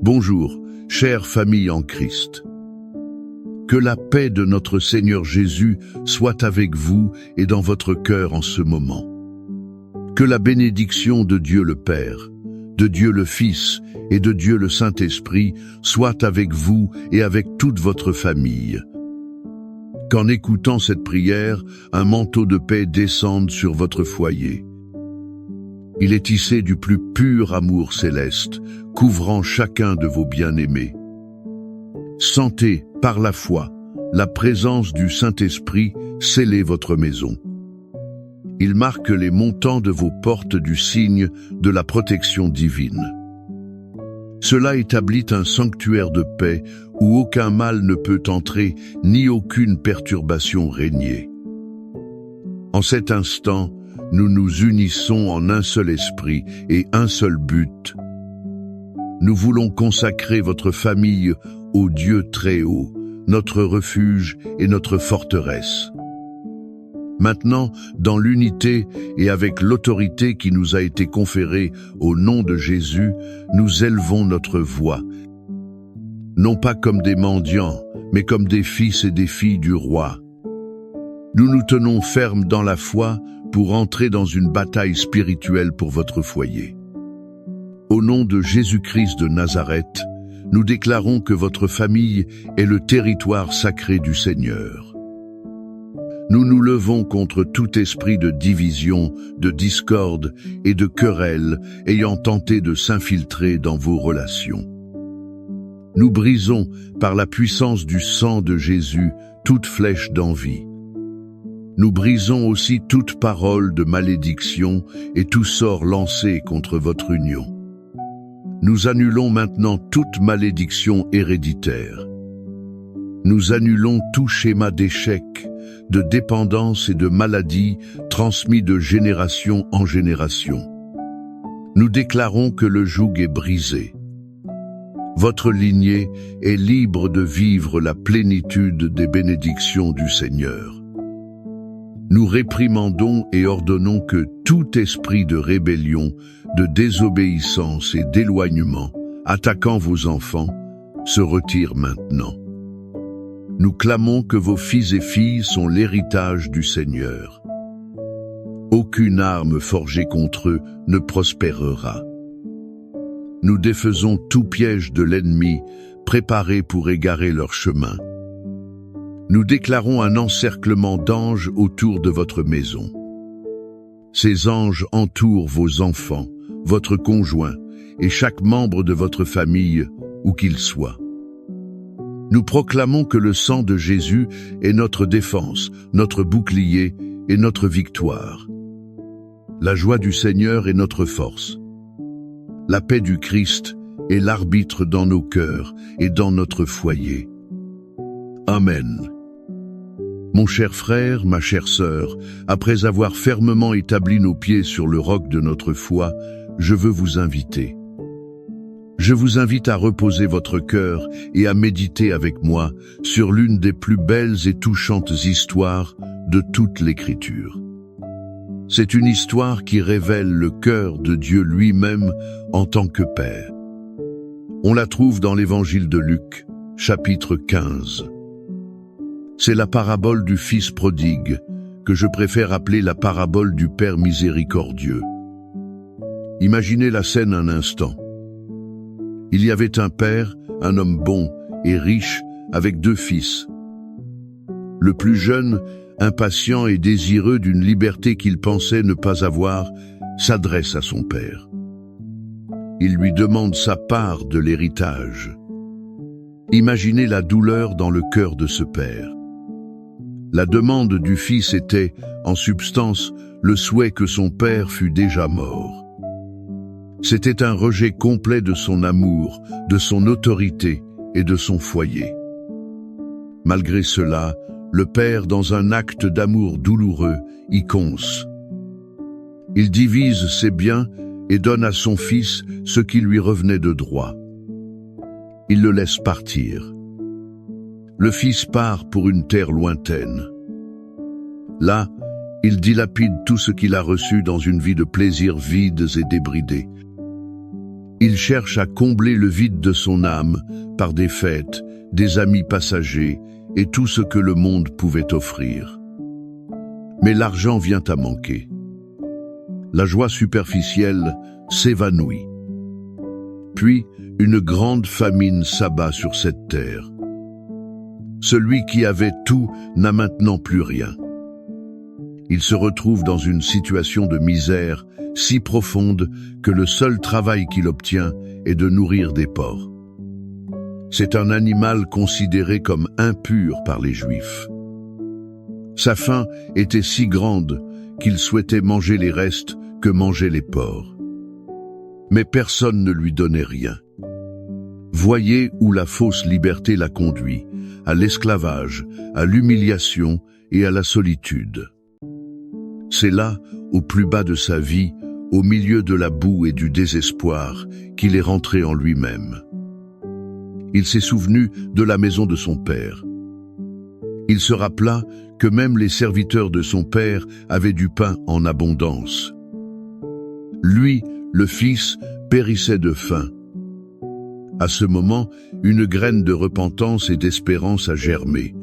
Bonjour, chère famille en Christ. Que la paix de notre Seigneur Jésus soit avec vous et dans votre cœur en ce moment. Que la bénédiction de Dieu le Père, de Dieu le Fils et de Dieu le Saint-Esprit soit avec vous et avec toute votre famille. Qu'en écoutant cette prière, un manteau de paix descende sur votre foyer. Il est tissé du plus pur amour céleste, couvrant chacun de vos bien-aimés. Sentez, par la foi, la présence du Saint-Esprit sceller votre maison. Il marque les montants de vos portes du signe de la protection divine. Cela établit un sanctuaire de paix où aucun mal ne peut entrer, ni aucune perturbation régner. En cet instant, nous nous unissons en un seul esprit et un seul but. Nous voulons consacrer votre famille au Dieu très haut, notre refuge et notre forteresse. Maintenant, dans l'unité et avec l'autorité qui nous a été conférée au nom de Jésus, nous élevons notre voix, non pas comme des mendiants, mais comme des fils et des filles du roi. Nous nous tenons fermes dans la foi pour entrer dans une bataille spirituelle pour votre foyer. Au nom de Jésus-Christ de Nazareth, nous déclarons que votre famille est le territoire sacré du Seigneur. Nous nous levons contre tout esprit de division, de discorde et de querelle ayant tenté de s'infiltrer dans vos relations. Nous brisons, par la puissance du sang de Jésus, toute flèche d'envie. Nous brisons aussi toute parole de malédiction et tout sort lancé contre votre union. Nous annulons maintenant toute malédiction héréditaire. Nous annulons tout schéma d'échec, de dépendance et de maladie transmis de génération en génération. Nous déclarons que le joug est brisé. Votre lignée est libre de vivre la plénitude des bénédictions du Seigneur. Nous réprimandons et ordonnons que tout esprit de rébellion, de désobéissance et d'éloignement, attaquant vos enfants, se retire maintenant. Nous clamons que vos fils et filles sont l'héritage du Seigneur. Aucune arme forgée contre eux ne prospérera. Nous défaisons tout piège de l'ennemi, préparé pour égarer leur chemin. Nous déclarons un encerclement d'anges autour de votre maison. Ces anges entourent vos enfants, votre conjoint et chaque membre de votre famille, où qu'il soit. Nous proclamons que le sang de Jésus est notre défense, notre bouclier et notre victoire. La joie du Seigneur est notre force. La paix du Christ est l'arbitre dans nos cœurs et dans notre foyer. Amen. Mon cher frère, ma chère sœur, après avoir fermement établi nos pieds sur le roc de notre foi, je veux vous inviter. Je vous invite à reposer votre cœur et à méditer avec moi sur l'une des plus belles et touchantes histoires de toute l'Écriture. C'est une histoire qui révèle le cœur de Dieu lui-même en tant que Père. On la trouve dans l'Évangile de Luc, chapitre 15. C'est la parabole du Fils prodigue, que je préfère appeler la parabole du Père miséricordieux. Imaginez la scène un instant. Il y avait un père, un homme bon et riche, avec 2 fils. Le plus jeune, impatient et désireux d'une liberté qu'il pensait ne pas avoir, s'adresse à son père. Il lui demande sa part de l'héritage. Imaginez la douleur dans le cœur de ce père. La demande du fils était, en substance, le souhait que son père fût déjà mort. C'était un rejet complet de son amour, de son autorité et de son foyer. Malgré cela, le père, dans un acte d'amour douloureux, y conse. Il divise ses biens et donne à son fils ce qui lui revenait de droit. Il le laisse partir. Le fils part pour une terre lointaine. Là, il dilapide tout ce qu'il a reçu dans une vie de plaisirs vides et débridés. Il cherche à combler le vide de son âme par des fêtes, des amis passagers et tout ce que le monde pouvait offrir. Mais l'argent vient à manquer. La joie superficielle s'évanouit. Puis, une grande famine s'abat sur cette terre. Celui qui avait tout n'a maintenant plus rien. Il se retrouve dans une situation de misère si profonde que le seul travail qu'il obtient est de nourrir des porcs. C'est un animal considéré comme impur par les Juifs. Sa faim était si grande qu'il souhaitait manger les restes que mangeaient les porcs. Mais personne ne lui donnait rien. Voyez où la fausse liberté l'a conduit, à l'esclavage, à l'humiliation et à la solitude. C'est là, au plus bas de sa vie, au milieu de la boue et du désespoir, qu'il est rentré en lui-même. Il s'est souvenu de la maison de son père. Il se rappela que même les serviteurs de son père avaient du pain en abondance. Lui, le fils, périssait de faim. À ce moment, une graine de repentance et d'espérance a germé.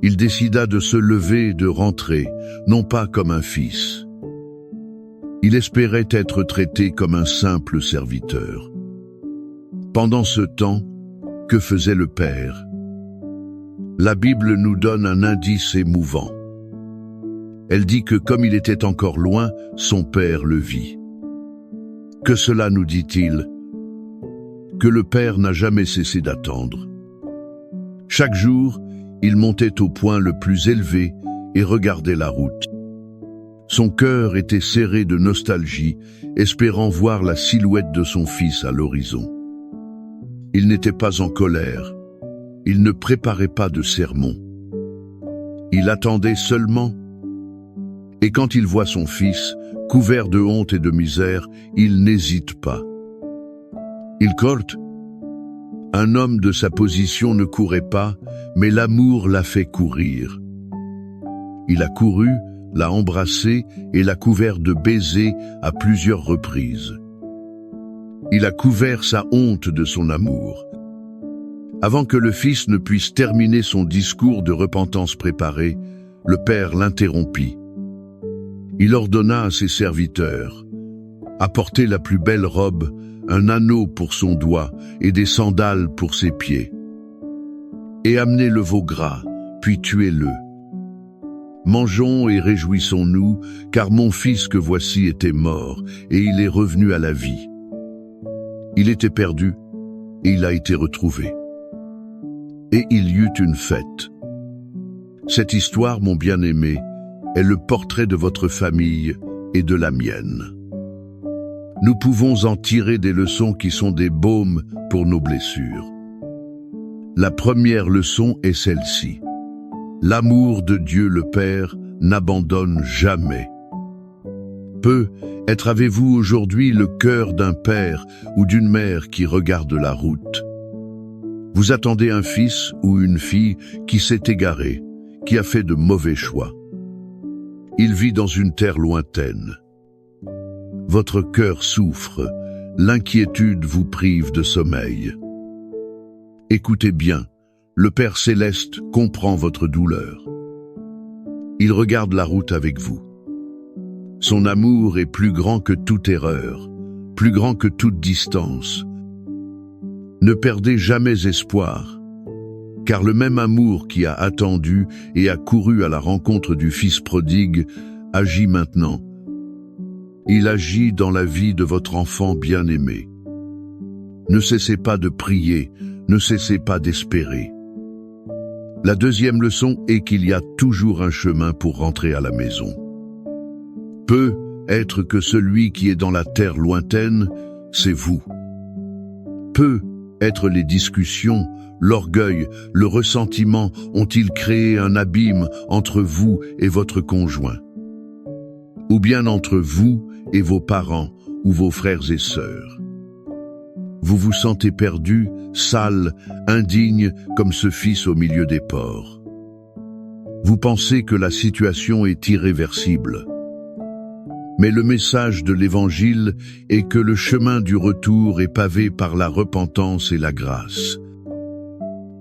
Il décida de se lever et de rentrer, non pas comme un fils. Il espérait être traité comme un simple serviteur. Pendant ce temps, que faisait le père? La Bible nous donne un indice émouvant. Elle dit que comme il était encore loin, son père le vit. Que cela nous dit-il? Que le père n'a jamais cessé d'attendre. Chaque jour, il montait au point le plus élevé et regardait la route. Son cœur était serré de nostalgie, espérant voir la silhouette de son fils à l'horizon. Il n'était pas en colère. Il ne préparait pas de sermon. Il attendait seulement. Et quand il voit son fils, couvert de honte et de misère, il n'hésite pas. Il court. Un homme de sa position ne courait pas, mais l'amour l'a fait courir. Il a couru, l'a embrassé et l'a couvert de baisers à plusieurs reprises. Il a couvert sa honte de son amour. Avant que le fils ne puisse terminer son discours de repentance préparé, le père l'interrompit. Il ordonna à ses serviteurs: apportez la plus belle robe, un anneau pour son doigt et des sandales pour ses pieds. Et amenez le veau gras, puis tuez-le. Mangeons et réjouissons-nous, car mon fils que voici était mort, et il est revenu à la vie. Il était perdu, et il a été retrouvé. Et il y eut une fête. Cette histoire, mon bien-aimé, est le portrait de votre famille et de la mienne. Nous pouvons en tirer des leçons qui sont des baumes pour nos blessures. La première leçon est celle-ci. L'amour de Dieu le Père n'abandonne jamais. Peut-être avez-vous aujourd'hui le cœur d'un père ou d'une mère qui regarde la route. Vous attendez un fils ou une fille qui s'est égaré, qui a fait de mauvais choix. Il vit dans une terre lointaine. Votre cœur souffre, l'inquiétude vous prive de sommeil. Écoutez bien, le Père Céleste comprend votre douleur. Il regarde la route avec vous. Son amour est plus grand que toute erreur, plus grand que toute distance. Ne perdez jamais espoir, car le même amour qui a attendu et a couru à la rencontre du Fils prodigue agit maintenant. Il agit dans la vie de votre enfant bien-aimé. Ne cessez pas de prier, ne cessez pas d'espérer. La deuxième leçon est qu'il y a toujours un chemin pour rentrer à la maison. Peut être que celui qui est dans la terre lointaine, c'est vous. Peut être les discussions, l'orgueil, le ressentiment ont-ils créé un abîme entre vous et votre conjoint? Ou bien entre vous et vos parents ou vos frères et sœurs? Vous vous sentez perdu, sale, indigne comme ce fils au milieu des porcs. Vous pensez que la situation est irréversible. Mais le message de l'Évangile est que le chemin du retour est pavé par la repentance et la grâce.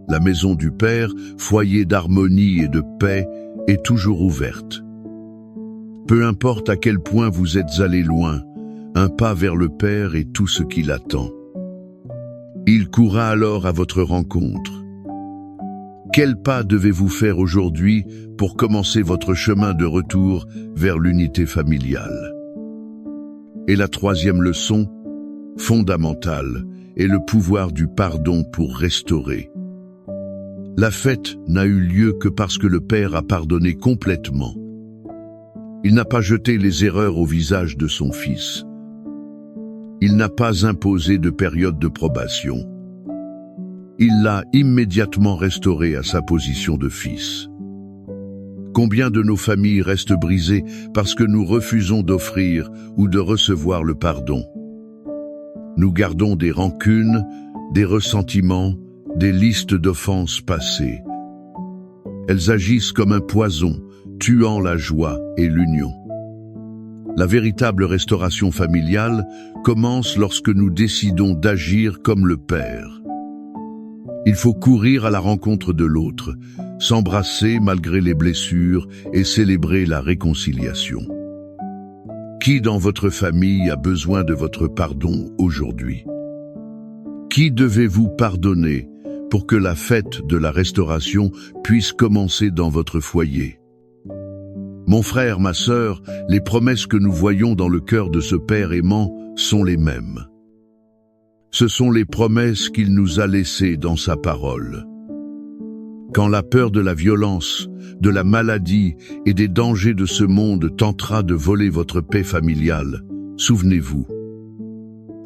La maison du Père, foyer d'harmonie et de paix, est toujours ouverte. Peu importe à quel point vous êtes allé loin, un pas vers le Père est tout ce qui l'attend. Il courra alors à votre rencontre. Quel pas devez-vous faire aujourd'hui pour commencer votre chemin de retour vers l'unité familiale? Et la troisième leçon, fondamentale, est le pouvoir du pardon pour restaurer. La fête n'a eu lieu que parce que le Père a pardonné complètement. Il n'a pas jeté les erreurs au visage de son Fils. Il n'a pas imposé de période de probation. Il l'a immédiatement restauré à sa position de fils. Combien de nos familles restent brisées parce que nous refusons d'offrir ou de recevoir le pardon? Nous gardons des rancunes, des ressentiments, des listes d'offenses passées. Elles agissent comme un poison, tuant la joie et l'union. La véritable restauration familiale commence lorsque nous décidons d'agir comme le Père. Il faut courir à la rencontre de l'autre, s'embrasser malgré les blessures et célébrer la réconciliation. Qui dans votre famille a besoin de votre pardon aujourd'hui? Qui devez-vous pardonner pour que la fête de la restauration puisse commencer dans votre foyer? Mon frère, ma sœur, les promesses que nous voyons dans le cœur de ce Père aimant sont les mêmes. Ce sont les promesses qu'il nous a laissées dans sa parole. Quand la peur de la violence, de la maladie et des dangers de ce monde tentera de voler votre paix familiale, souvenez-vous.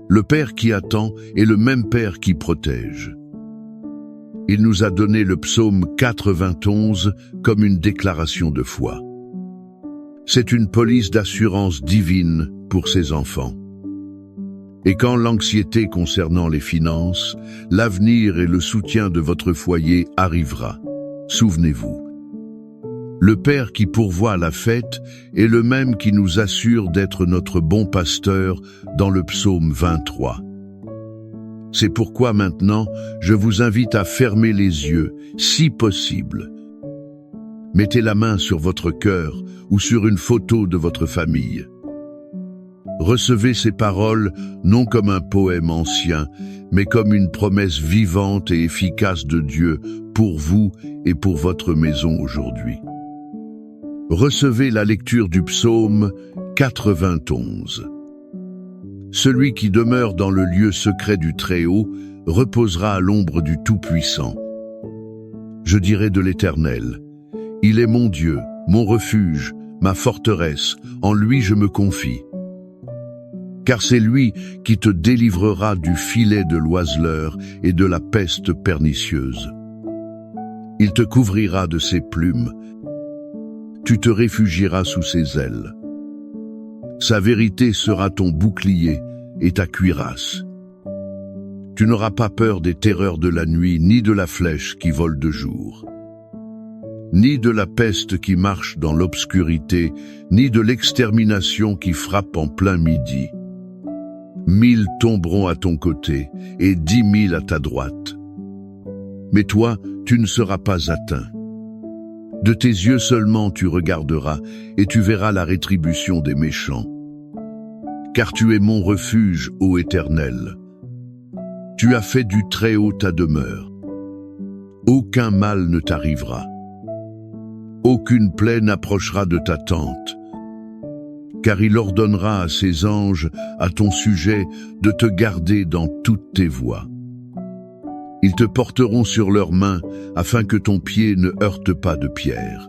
Le Père qui attend est le même Père qui protège. Il nous a donné le psaume 91 comme une déclaration de foi. C'est une police d'assurance divine pour ses enfants. Et quand l'anxiété concernant les finances, l'avenir et le soutien de votre foyer arrivera, souvenez-vous. Le Père qui pourvoit à la fête est le même qui nous assure d'être notre bon pasteur dans le psaume 23. C'est pourquoi maintenant, je vous invite à fermer les yeux, si possible. Mettez la main sur votre cœur ou sur une photo de votre famille. Recevez ces paroles non comme un poème ancien, mais comme une promesse vivante et efficace de Dieu pour vous et pour votre maison aujourd'hui. Recevez la lecture du psaume 91. Celui qui demeure dans le lieu secret du Très-Haut reposera à l'ombre du Tout-Puissant. Je dirai de l'Éternel: il est mon Dieu, mon refuge, ma forteresse, en lui je me confie. Car c'est lui qui te délivrera du filet de l'oiseleur et de la peste pernicieuse. Il te couvrira de ses plumes. Tu te réfugieras sous ses ailes. Sa vérité sera ton bouclier et ta cuirasse. Tu n'auras pas peur des terreurs de la nuit, ni de la flèche qui vole de jour, ni de la peste qui marche dans l'obscurité, ni de l'extermination qui frappe en plein midi. 1000 tomberont à ton côté et 10 000 à ta droite. Mais toi, tu ne seras pas atteint. De tes yeux seulement tu regarderas et tu verras la rétribution des méchants. Car tu es mon refuge, ô Éternel. Tu as fait du Très-Haut ta demeure. Aucun mal ne t'arrivera. Aucune plaie n'approchera de ta tente. Car il ordonnera à ses anges, à ton sujet, de te garder dans toutes tes voies. Ils te porteront sur leurs mains, afin que ton pied ne heurte pas de pierre.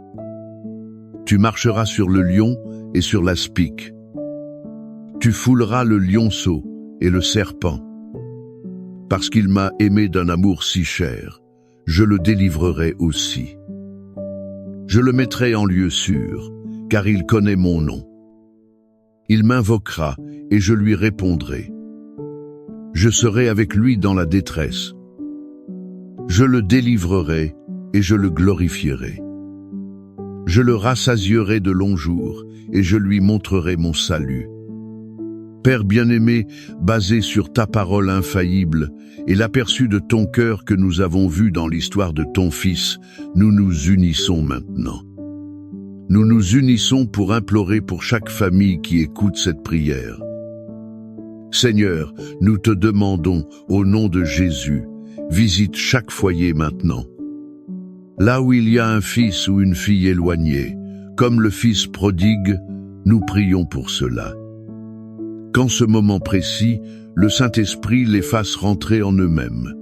Tu marcheras sur le lion et sur l'aspic. Tu fouleras le lionceau et le serpent. Parce qu'il m'a aimé d'un amour si cher, je le délivrerai aussi. Je le mettrai en lieu sûr, car il connaît mon nom. Il m'invoquera et je lui répondrai. Je serai avec lui dans la détresse. Je le délivrerai et je le glorifierai. Je le rassasierai de longs jours, et je lui montrerai mon salut. Père bien-aimé, basé sur ta parole infaillible et l'aperçu de ton cœur que nous avons vu dans l'histoire de ton Fils, nous nous unissons maintenant. Nous nous unissons pour implorer pour chaque famille qui écoute cette prière. Seigneur, nous te demandons, au nom de Jésus, visite chaque foyer maintenant. Là où il y a un fils ou une fille éloignée, comme le fils prodigue, nous prions pour cela. Qu'en ce moment précis, le Saint-Esprit les fasse rentrer en eux-mêmes.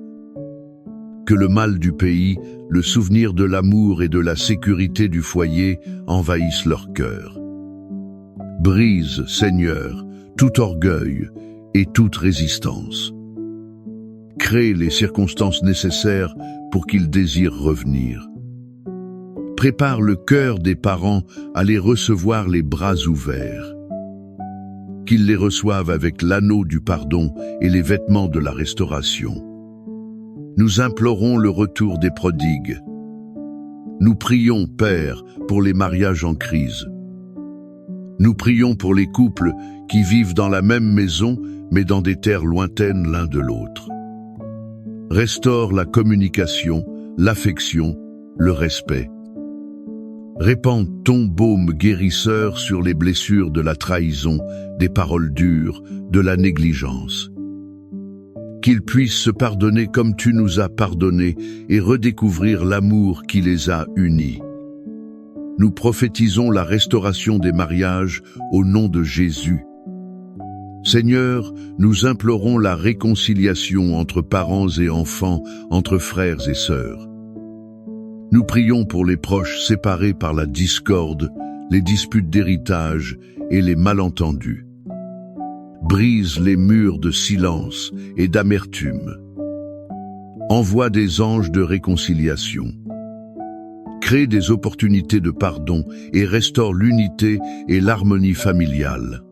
Que le mal du pays, le souvenir de l'amour et de la sécurité du foyer envahissent leur cœur. Brise, Seigneur, tout orgueil et toute résistance. Crée les circonstances nécessaires pour qu'ils désirent revenir. Prépare le cœur des parents à les recevoir les bras ouverts. Qu'ils les reçoivent avec l'anneau du pardon et les vêtements de la restauration. Nous implorons le retour des prodigues. Nous prions, Père, pour les mariages en crise. Nous prions pour les couples qui vivent dans la même maison, mais dans des terres lointaines l'un de l'autre. Restaure la communication, l'affection, le respect. Répands ton baume guérisseur sur les blessures de la trahison, des paroles dures, de la négligence. Qu'ils puissent se pardonner comme tu nous as pardonnés et redécouvrir l'amour qui les a unis. Nous prophétisons la restauration des mariages au nom de Jésus. Seigneur, nous implorons la réconciliation entre parents et enfants, entre frères et sœurs. Nous prions pour les proches séparés par la discorde, les disputes d'héritage et les malentendus. Brise les murs de silence et d'amertume. Envoie des anges de réconciliation. Crée des opportunités de pardon et restaure l'unité et l'harmonie familiale.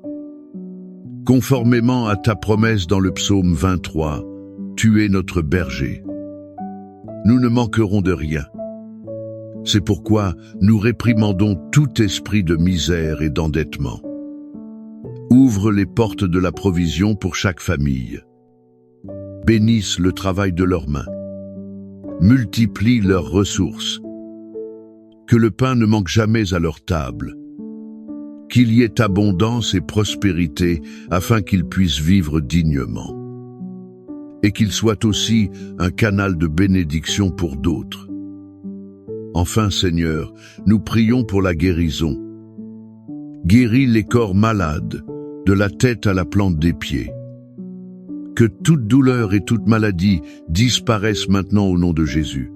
Conformément à ta promesse dans le psaume 23, tu es notre berger. Nous ne manquerons de rien. C'est pourquoi nous réprimandons tout esprit de misère et d'endettement. Ouvre les portes de la provision pour chaque famille. Bénisse le travail de leurs mains. Multiplie leurs ressources. Que le pain ne manque jamais à leur table. Qu'il y ait abondance et prospérité afin qu'ils puissent vivre dignement. Et qu'ils soient aussi un canal de bénédiction pour d'autres. Enfin, Seigneur, nous prions pour la guérison. Guéris les corps malades, de la tête à la plante des pieds. Que toute douleur et toute maladie disparaissent maintenant au nom de Jésus.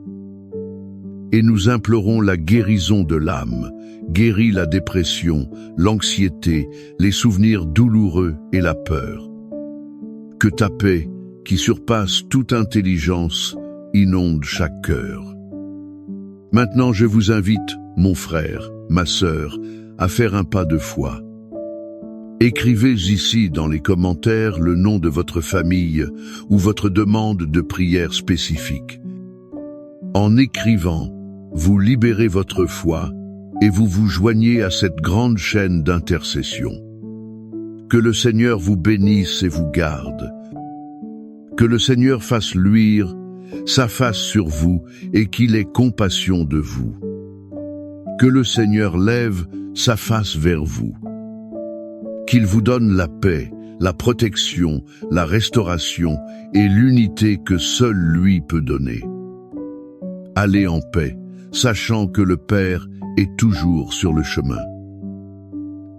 Et nous implorons la guérison de l'âme. Guéris la dépression, l'anxiété, les souvenirs douloureux et la peur. Que ta paix, qui surpasse toute intelligence, inonde chaque cœur. Maintenant, je vous invite, mon frère, ma sœur, à faire un pas de foi. Écrivez ici dans les commentaires le nom de votre famille ou votre demande de prière spécifique. En écrivant, vous libérez votre foi et vous vous joignez à cette grande chaîne d'intercession. Que le Seigneur vous bénisse et vous garde. Que le Seigneur fasse luire sa face sur vous et qu'il ait compassion de vous. Que le Seigneur lève sa face vers vous. Qu'il vous donne la paix, la protection, la restauration et l'unité que seul lui peut donner. Allez en paix, sachant que le Père est toujours sur le chemin.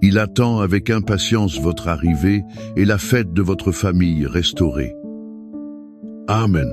Il attend avec impatience votre arrivée et la fête de votre famille restaurée. Amen.